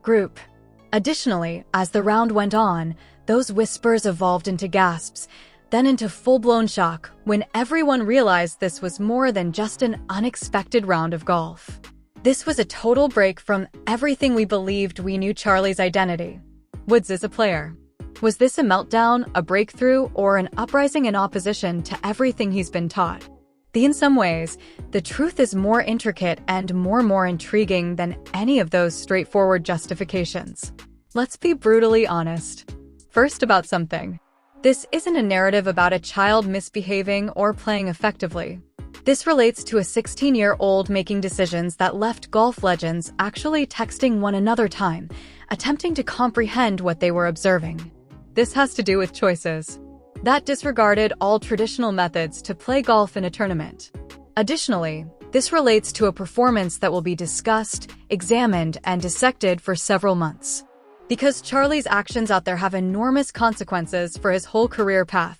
group. Additionally, as the round went on, those whispers evolved into gasps, then into full-blown shock when everyone realized this was more than just an unexpected round of golf. This was a total break from everything we believed we knew Charlie's identity. Woods is a player. Was this a meltdown, a breakthrough, or an uprising in opposition to everything he's been taught? In some ways, the truth is more intricate and more intriguing than any of those straightforward justifications. Let's be brutally honest. First, about something. This isn't a narrative about a child misbehaving or playing effectively. This relates to a 16-year-old making decisions that left golf legends actually texting one another time, attempting to comprehend what they were observing. This has to do with choices that disregarded all traditional methods to play golf in a tournament. Additionally, this relates to a performance that will be discussed, examined, and dissected for several months. Because Charlie's actions out there have enormous consequences for his whole career path.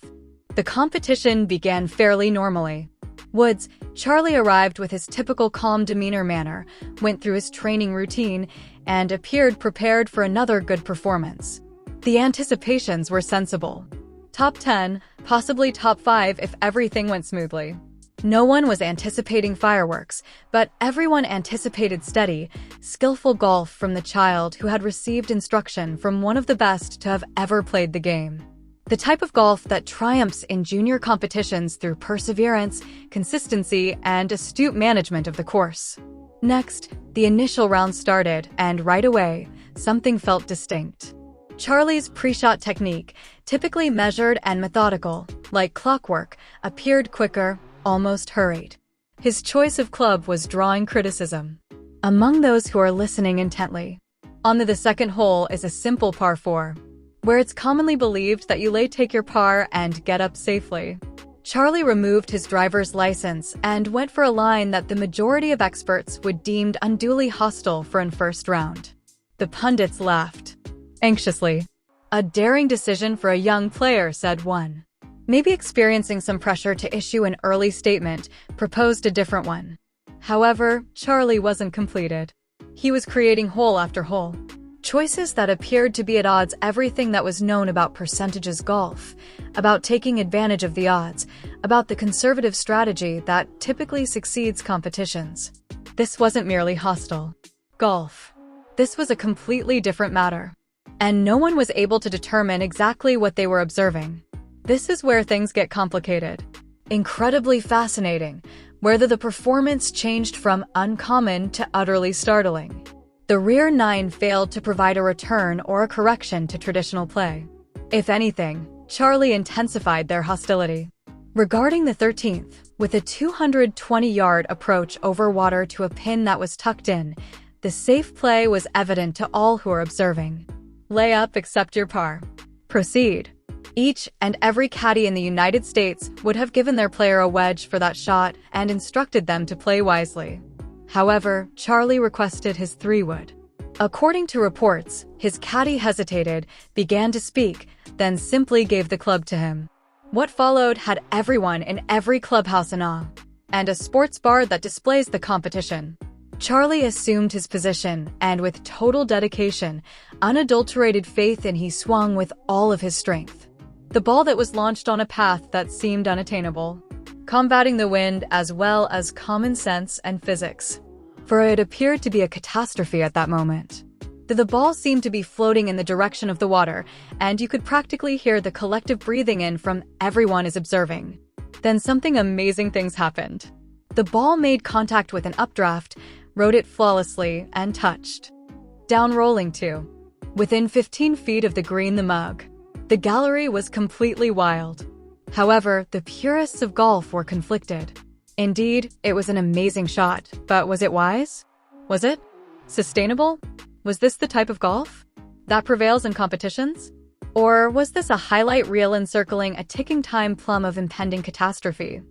The competition began fairly normally. Woods, Charlie arrived with his typical calm demeanor manner, went through his training routine, and appeared prepared for another good performance. The anticipations were sensible. Top 10, possibly top 5 if everything went smoothly. No one was anticipating fireworks, but everyone anticipated steady, skillful golf from the child who had received instruction from one of the best to have ever played the game. The type of golf that triumphs in junior competitions through perseverance, consistency, and astute management of the course. Next, the initial round started, and right away, something felt distinct. Charlie's pre-shot technique, typically measured and methodical, like clockwork, appeared quicker, almost hurried. His choice of club was drawing criticism among those who are listening intently. On the second hole is a simple par 4, where it's commonly believed that you take your par and get up safely. Charlie removed his driver's license and went for a line that the majority of experts would deemed unduly hostile for an first round. The pundits laughed anxiously. A daring decision for a young player, said one. Maybe experiencing some pressure to issue an early statement, proposed a different one. However, Charlie wasn't completed. He was creating hole after hole. Choices that appeared to be at odds everything that was known about percentages golf, about taking advantage of the odds, about the conservative strategy that typically succeeds competitions. This wasn't merely hostile golf. This was a completely different matter. And no one was able to determine exactly what they were observing. This is where things get complicated. Incredibly fascinating, whether the performance changed from uncommon to utterly startling. The rear 9 failed to provide a return or a correction to traditional play. If anything, Charlie intensified their hostility. Regarding the 13th, with a 220-yard approach over water to a pin that was tucked in, the safe play was evident to all who were observing. Lay up, accept your par. Proceed. Each and every caddy in the United States would have given their player a wedge for that shot and instructed them to play wisely. However, Charlie requested his 3-wood. According to reports, his caddy hesitated, began to speak, then simply gave the club to him. What followed had everyone in every clubhouse in awe, and a sports bar that displays the competition. Charlie assumed his position, and with total dedication, unadulterated faith he swung with all of his strength. The ball that was launched on a path that seemed unattainable, combating the wind as well as common sense and physics. For it appeared to be a catastrophe at that moment. The ball seemed to be floating in the direction of the water, and you could practically hear the collective breathing in from everyone is observing. Then something amazing things happened. The ball made contact with an updraft, rode it flawlessly, and touched down rolling too. Within 15 feet of the green, the mug. The gallery was completely wild. However, the purists of golf were conflicted. Indeed, it was an amazing shot, but was it wise? Was it sustainable? Was this the type of golf that prevails in competitions? Or was this a highlight reel encircling a ticking time plum of impending catastrophe?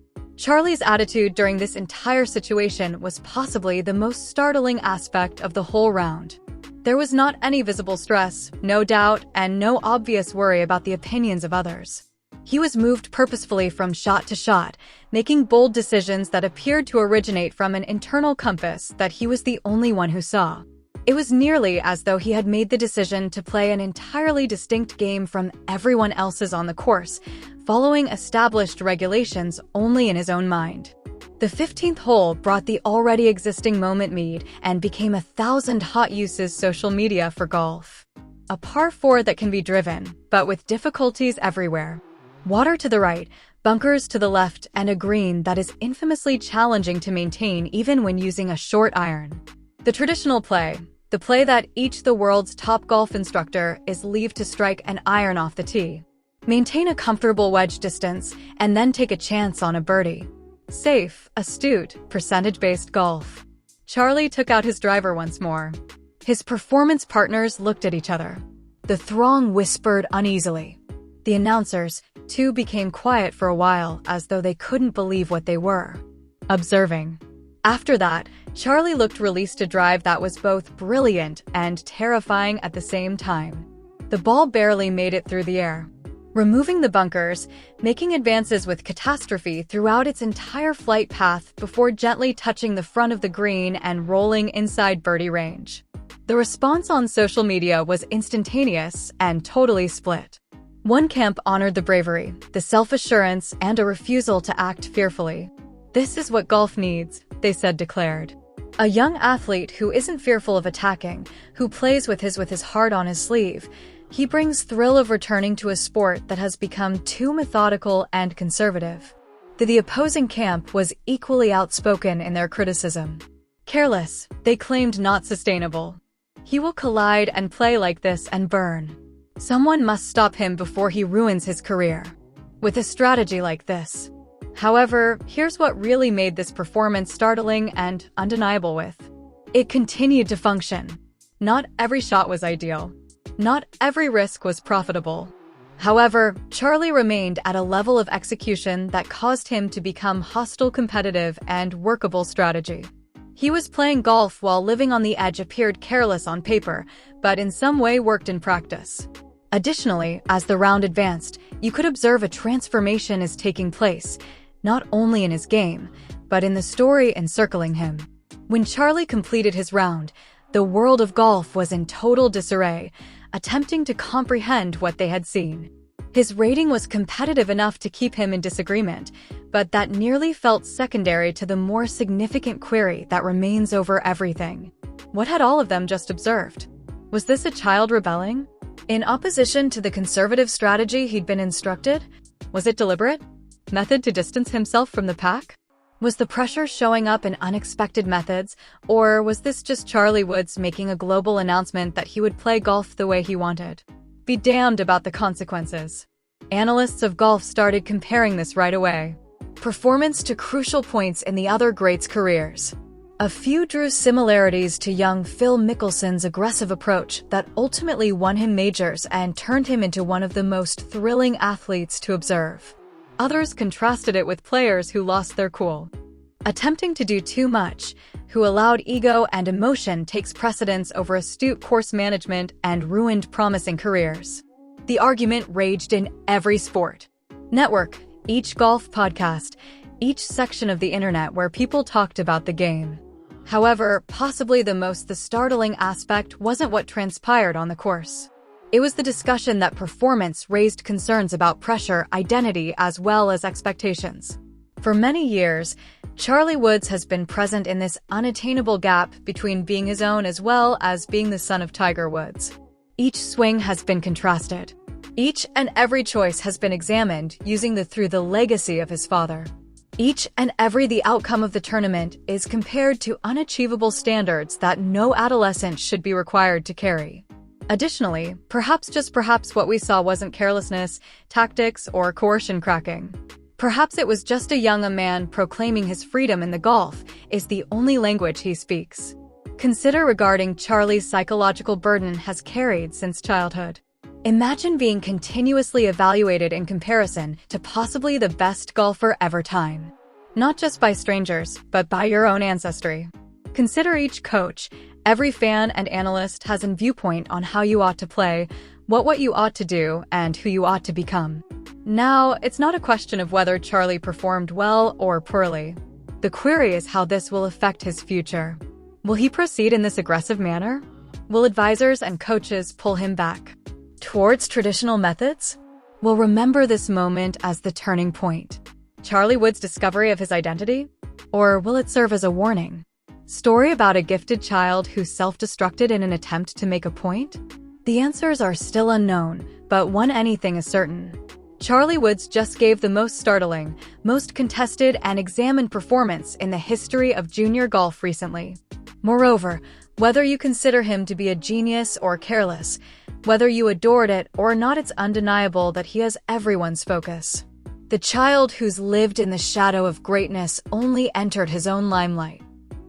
Charlie's attitude during this entire situation was possibly the most startling aspect of the whole round. There was not any visible stress, no doubt, and no obvious worry about the opinions of others. He was moved purposefully from shot to shot, making bold decisions that appeared to originate from an internal compass that he was the only one who saw. It was nearly as though he had made the decision to play an entirely distinct game from everyone else's on the course, following established regulations only in his own mind. The 15th hole brought the already existing moment mead and became 1,000 hot uses social media for golf. A par 4 that can be driven, but with difficulties everywhere. Water to the right, bunkers to the left, and a green that is infamously challenging to maintain even when using a short iron. The traditional play, the play that the world's top golf instructor is leave to strike an iron off the tee. Maintain a comfortable wedge distance, and then take a chance on a birdie. Safe, astute, percentage-based golf. Charlie took out his driver once more. His performance partners looked at each other. The throng whispered uneasily. The announcers, too, became quiet for a while, as though they couldn't believe what they were observing. After that, Charlie looked released to drive that was both brilliant and terrifying at the same time. The ball barely made it through the air. Removing the bunkers, making advances with catastrophe throughout its entire flight path before gently touching the front of the green and rolling inside birdie range. The response on social media was instantaneous and totally split. One camp honored the bravery, the self-assurance, and a refusal to act fearfully. "This is what golf needs," they said declared. A young athlete who isn't fearful of attacking, who plays with his heart on his sleeve. He brings thrill of returning to a sport that has become too methodical and conservative. The opposing camp was equally outspoken in their criticism. Careless, they claimed, not sustainable. He will collide and play like this and burn. Someone must stop him before he ruins his career. With a strategy like this. However, here's what really made this performance startling and undeniable with. It continued to function. Not every shot was ideal. Not every risk was profitable. However, Charlie remained at a level of execution that caused him to become hostile, competitive, and workable strategy. He was playing golf while living on the edge appeared careless on paper, but in some way worked in practice. Additionally, as the round advanced, you could observe a transformation is taking place, not only in his game, but in the story encircling him. When Charlie completed his round, the world of golf was in total disarray, attempting to comprehend what they had seen. His rating was competitive enough to keep him in disagreement, but that nearly felt secondary to the more significant query that remains over everything. What had all of them just observed? Was this a child rebelling? In opposition to the conservative strategy he'd been instructed? Was it deliberate? Method to distance himself from the pack? Was the pressure showing up in unexpected methods, or was this just Charlie Woods making a global announcement that he would play golf the way he wanted? Be damned about the consequences. Analysts of golf started comparing this right away. Performance to crucial points in the other greats' careers. A few drew similarities to young Phil Mickelson's aggressive approach that ultimately won him majors and turned him into one of the most thrilling athletes to observe. Others contrasted it with players who lost their cool. Attempting to do too much, who allowed ego and emotion takes precedence over astute course management and ruined promising careers. The argument raged in every sport. Network, each golf podcast, each section of the internet where people talked about the game. However, possibly the startling aspect wasn't what transpired on the course. It was the discussion that performance raised concerns about pressure, identity, as well as expectations. For many years, Charlie Woods has been present in this unattainable gap between being his own as well as being the son of Tiger Woods. Each swing has been contrasted. Each and every choice has been examined through the legacy of his father. Each and every the outcome of the tournament is compared to unachievable standards that no adolescent should be required to carry. Additionally, perhaps what we saw wasn't carelessness, tactics, or coercion cracking. Perhaps it was just a man proclaiming his freedom in the golf is the only language he speaks. Consider regarding Charlie's psychological burden has carried since childhood. Imagine being continuously evaluated in comparison to possibly the best golfer ever time. Not just by strangers, but by your own ancestry. Consider each coach, every fan and analyst has a viewpoint on how you ought to play, what you ought to do, and who you ought to become. Now, it's not a question of whether Charlie performed well or poorly. The query is how this will affect his future. Will he proceed in this aggressive manner? Will advisors and coaches pull him back towards traditional methods? We'll remember this moment as the turning point. Charlie Wood's discovery of his identity? Or will it serve as a warning? Story about a gifted child who self-destructed in an attempt to make a point? The answers are still unknown, but one anything is certain. Charlie Woods just gave the most startling, most contested, and examined performance in the history of junior golf recently. Moreover, whether you consider him to be a genius or careless, whether you adored it or not, it's undeniable that he has everyone's focus. The child who's lived in the shadow of greatness only entered his own limelight.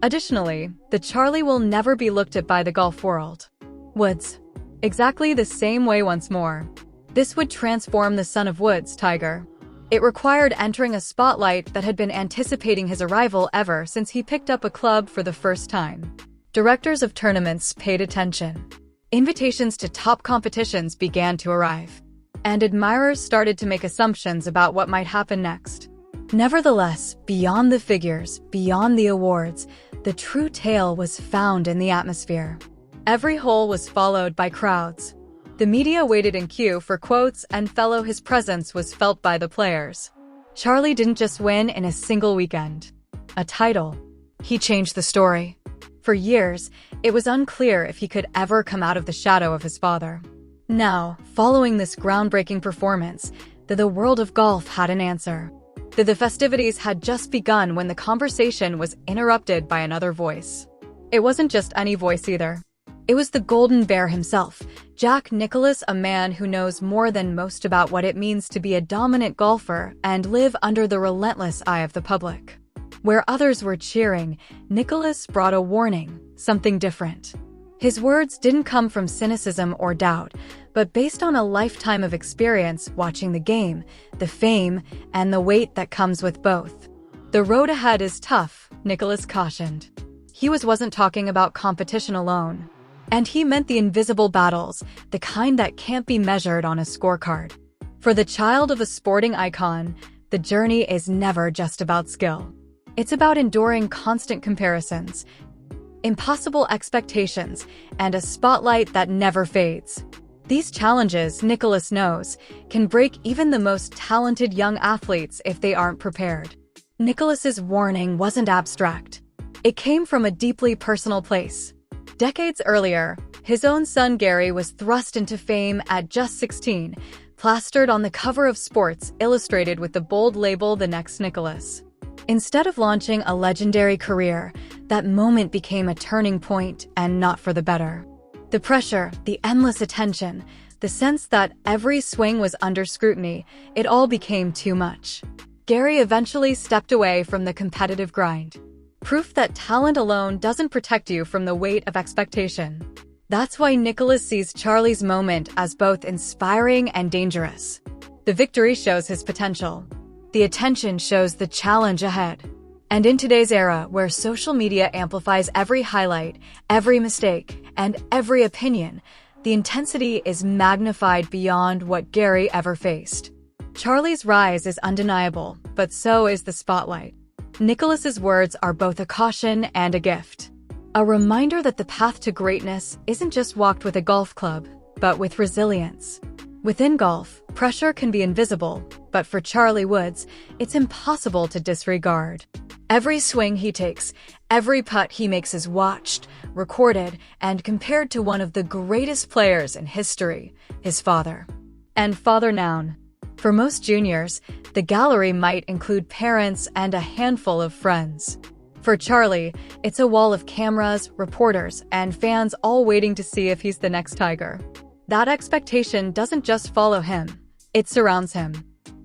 Additionally, the Charlie will never be looked at by the golf world. Woods. Exactly the same way once more. This would transform the son of Woods, Tiger. It required entering a spotlight that had been anticipating his arrival ever since he picked up a club for the first time. Directors of tournaments paid attention. Invitations to top competitions began to arrive. And admirers started to make assumptions about what might happen next. Nevertheless, beyond the figures, beyond the awards, the true tale was found in the atmosphere. Every hole was followed by crowds. The media waited in queue for quotes and his presence was felt by the players. Charlie didn't just win in a single weekend. A title. He changed the story. For years, it was unclear if he could ever come out of the shadow of his father. Now, following this groundbreaking performance, the world of golf had an answer. The festivities had just begun when the conversation was interrupted by another voice. It wasn't just any voice either. It was the Golden Bear himself, Jack Nicklaus, a man who knows more than most about what it means to be a dominant golfer and live under the relentless eye of the public. Where others were cheering, Nicklaus brought a warning, something different. His words didn't come from cynicism or doubt, but based on a lifetime of experience watching the game, the fame, and the weight that comes with both. The road ahead is tough, Nicklaus cautioned. He wasn't talking about competition alone. And he meant the invisible battles, the kind that can't be measured on a scorecard. For the child of a sporting icon, the journey is never just about skill. It's about enduring constant comparisons, impossible expectations, and a spotlight that never fades. These challenges, Nicklaus knows, can break even the most talented young athletes if they aren't prepared. Nicklaus's warning wasn't abstract. It came from a deeply personal place. Decades earlier, his own son Gary was thrust into fame at just 16, plastered on the cover of Sports Illustrated with the bold label "The Next Nicklaus." Instead of launching a legendary career, that moment became a turning point, and not for the better. The pressure, the endless attention, the sense that every swing was under scrutiny, it all became too much. Gary eventually stepped away from the competitive grind. Proof that talent alone doesn't protect you from the weight of expectation. That's why Nicklaus sees Charlie's moment as both inspiring and dangerous. The victory shows his potential. The attention shows the challenge ahead. And in today's era, where social media amplifies every highlight, every mistake, and every opinion, the intensity is magnified beyond what Gary ever faced. Charlie's rise is undeniable, but so is the spotlight. Nicklaus's words are both a caution and a gift. A reminder that the path to greatness isn't just walked with a golf club, but with resilience. Within golf, pressure can be invisible, but for Charlie Woods, it's impossible to disregard. Every swing he takes, every putt he makes is watched, recorded, and compared to one of the greatest players in history, his father. And father noun. For most juniors, the gallery might include parents and a handful of friends. For Charlie, it's a wall of cameras, reporters, and fans all waiting to see if he's the next Tiger. That expectation doesn't just follow him, it surrounds him.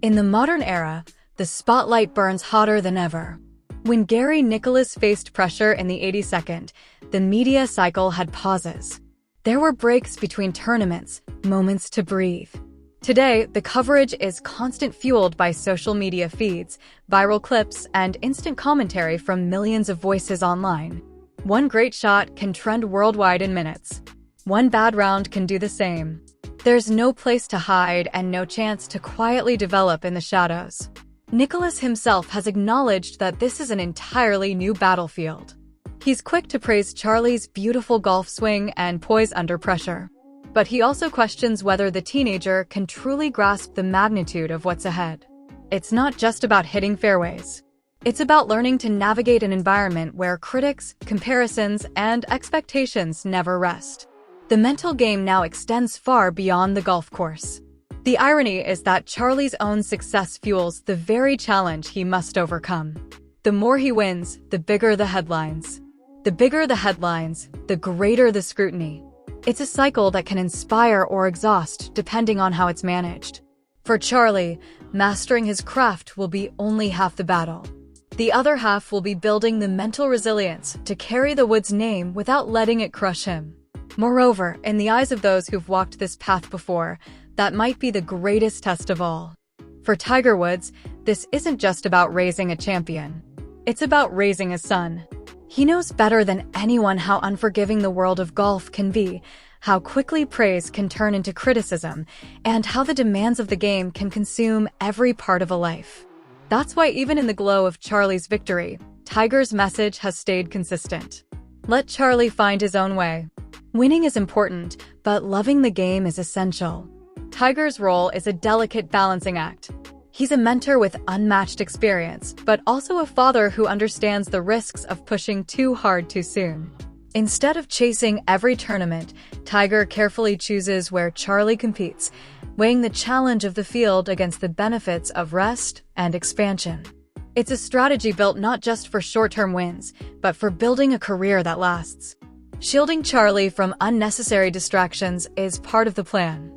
In the modern era, the spotlight burns hotter than ever. When Gary Nicklaus faced pressure in the 82nd, the media cycle had pauses. There were breaks between tournaments, moments to breathe. Today, the coverage is constant, fueled by social media feeds, viral clips, and instant commentary from millions of voices online. One great shot can trend worldwide in minutes. One bad round can do the same. There's no place to hide and no chance to quietly develop in the shadows. Nicklaus himself has acknowledged that this is an entirely new battlefield. He's quick to praise Charlie's beautiful golf swing and poise under pressure. But he also questions whether the teenager can truly grasp the magnitude of what's ahead. It's not just about hitting fairways. It's about learning to navigate an environment where critics, comparisons, and expectations never rest. The mental game now extends far beyond the golf course. The irony is that Charlie's own success fuels the very challenge he must overcome. The more he wins, the bigger the headlines. The bigger the headlines, the greater the scrutiny. It's a cycle that can inspire or exhaust depending on how it's managed. For Charlie, mastering his craft will be only half the battle. The other half will be building the mental resilience to carry the Woods name without letting it crush him. Moreover, in the eyes of those who've walked this path before, that might be the greatest test of all. For Tiger Woods, this isn't just about raising a champion. It's about raising a son. He knows better than anyone how unforgiving the world of golf can be, how quickly praise can turn into criticism, and how the demands of the game can consume every part of a life. That's why even in the glow of Charlie's victory, Tiger's message has stayed consistent. Let Charlie find his own way. Winning is important, but loving the game is essential. Tiger's role is a delicate balancing act. He's a mentor with unmatched experience, but also a father who understands the risks of pushing too hard too soon. Instead of chasing every tournament, Tiger carefully chooses where Charlie competes, weighing the challenge of the field against the benefits of rest and expansion. It's a strategy built not just for short-term wins, but for building a career that lasts. Shielding Charlie from unnecessary distractions is part of the plan.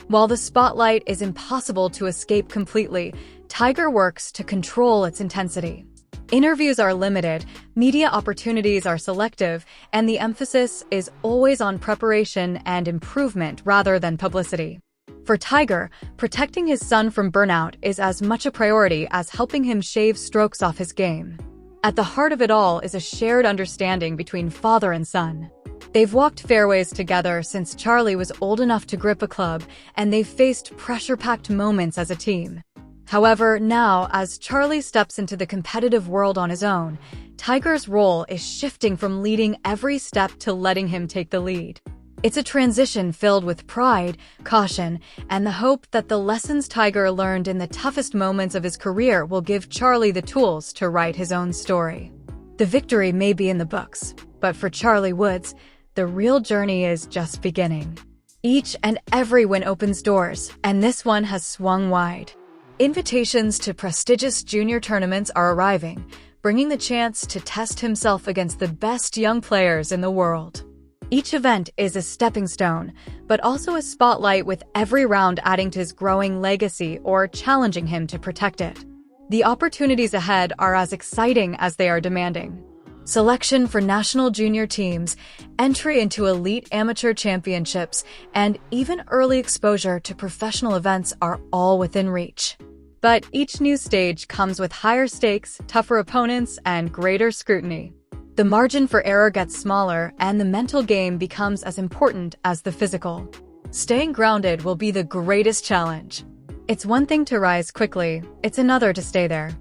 While the spotlight is impossible to escape completely, Tiger works to control its intensity. Interviews are limited, media opportunities are selective, and the emphasis is always on preparation and improvement rather than publicity. For Tiger, protecting his son from burnout is as much a priority as helping him shave strokes off his game. At the heart of it all is a shared understanding between father and son. They've walked fairways together since Charlie was old enough to grip a club, and they've faced pressure-packed moments as a team. However, now, as Charlie steps into the competitive world on his own, Tiger's role is shifting from leading every step to letting him take the lead. It's a transition filled with pride, caution, and the hope that the lessons Tiger learned in the toughest moments of his career will give Charlie the tools to write his own story. The victory may be in the books, but for Charlie Woods, the real journey is just beginning. Each and every win opens doors, and this one has swung wide. Invitations to prestigious junior tournaments are arriving, bringing the chance to test himself against the best young players in the world. Each event is a stepping stone, but also a spotlight, with every round adding to his growing legacy or challenging him to protect it. The opportunities ahead are as exciting as they are demanding. Selection for national junior teams, entry into elite amateur championships, and even early exposure to professional events are all within reach. But each new stage comes with higher stakes, tougher opponents, and greater scrutiny. The margin for error gets smaller, and the mental game becomes as important as the physical. Staying grounded will be the greatest challenge. It's one thing to rise quickly, it's another to stay there.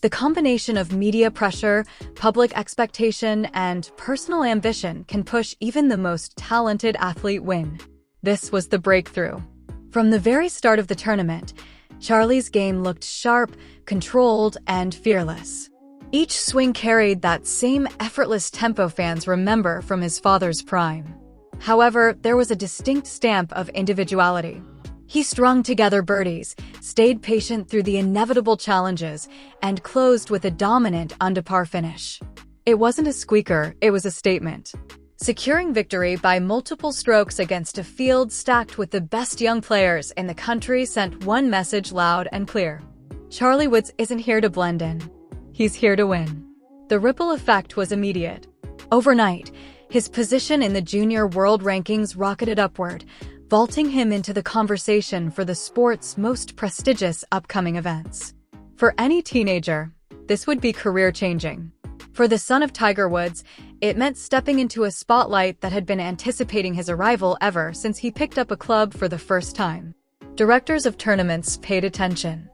The combination of media pressure, public expectation, and personal ambition can push even the most talented athlete win. This was the breakthrough. From the very start of the tournament, Charlie's game looked sharp, controlled, and fearless. Each swing carried that same effortless tempo fans remember from his father's prime. However, there was a distinct stamp of individuality. He strung together birdies, stayed patient through the inevitable challenges, and closed with a dominant under-par finish. It wasn't a squeaker, it was a statement. Securing victory by multiple strokes against a field stacked with the best young players in the country sent one message loud and clear. Charlie Woods isn't here to blend in. He's here to win. The ripple effect was immediate. Overnight, his position in the junior world rankings rocketed upward, vaulting him into the conversation for the sport's most prestigious upcoming events. For any teenager, this would be career-changing. For the son of Tiger Woods, it meant stepping into a spotlight that had been anticipating his arrival ever since he picked up a club for the first time. Directors of tournaments paid attention.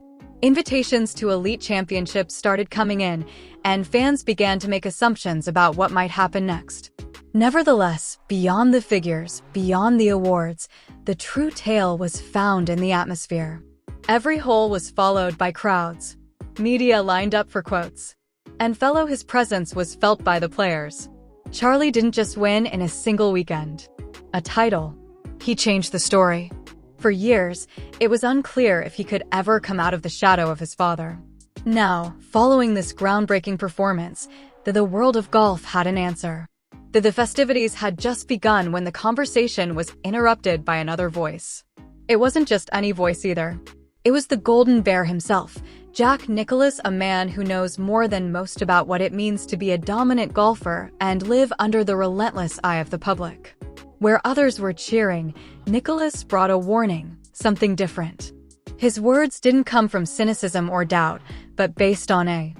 Invitations to elite championships started coming in, and fans began to make assumptions about what might happen next. Nevertheless, beyond the figures, beyond the awards, the true tale was found in the atmosphere. Every hole was followed by crowds. Media lined up for quotes. And his presence was felt by the players. Charlie didn't just win in a single weekend. A title. He changed the story. For years, it was unclear if he could ever come out of the shadow of his father. Now, following this groundbreaking performance, the world of golf had an answer. The festivities had just begun when the conversation was interrupted by another voice. It wasn't just any voice either. It was the Golden Bear himself, Jack Nicklaus, a man who knows more than most about what it means to be a dominant golfer and live under the relentless eye of the public. Where others were cheering, Nicklaus brought a warning, something different. His words didn't come from cynicism or doubt, but based on a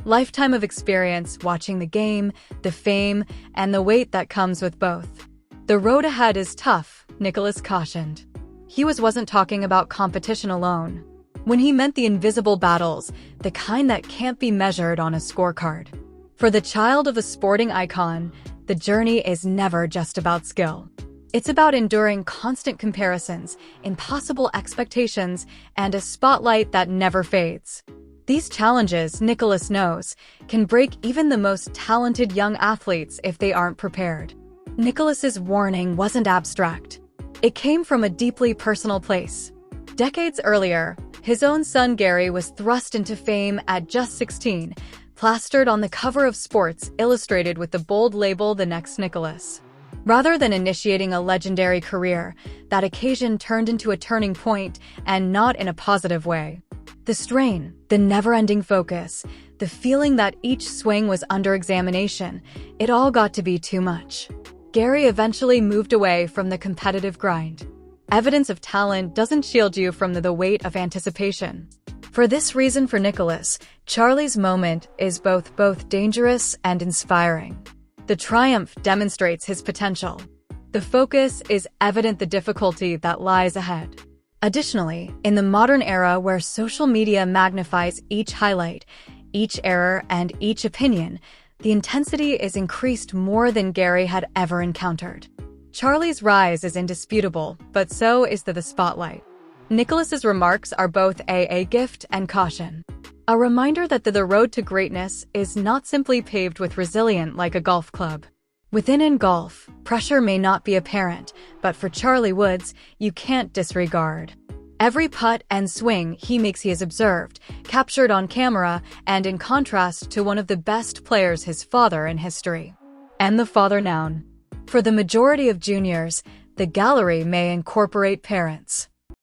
lifetime of experience watching the game, the fame, and the weight that comes with both. The road ahead is tough, Nicklaus cautioned. He wasn't talking about competition alone. When he meant the invisible battles, the kind that can't be measured on a scorecard. For the child of a sporting icon, the journey is never just about skill. It's about enduring constant comparisons, impossible expectations, and a spotlight that never fades. These challenges, Nicklaus knows, can break even the most talented young athletes if they aren't prepared. Nicklaus's warning wasn't abstract. It came from a deeply personal place. Decades earlier, his own son Gary was thrust into fame at just 16, plastered on the cover of Sports Illustrated with the bold label "The Next Nicklaus." Rather than initiating a legendary career, that occasion turned into a turning point, and not in a positive way. The strain, the never-ending focus, the feeling that each swing was under examination, it all got to be too much. Gary eventually moved away from the competitive grind. Evidence of talent doesn't shield you from the weight of anticipation. For this reason, for Nicklaus, Charlie's moment is both dangerous and inspiring. The triumph demonstrates his potential. The focus is evident the difficulty that lies ahead. Additionally, in the modern era where social media magnifies each highlight, each error, and each opinion, the intensity is increased more than Gary had ever encountered. Charlie's rise is indisputable, but so is the spotlight. Nicklaus's remarks are both a gift and caution. A reminder that the road to greatness is not simply paved with resilience like a golf club. In golf, pressure may not be apparent, but for Charlie Woods, you can't disregard. Every putt and swing he makes he is observed, captured on camera, and in contrast to one of the best players, his father in history. And the father noun. For the majority of juniors, the gallery may incorporate parents.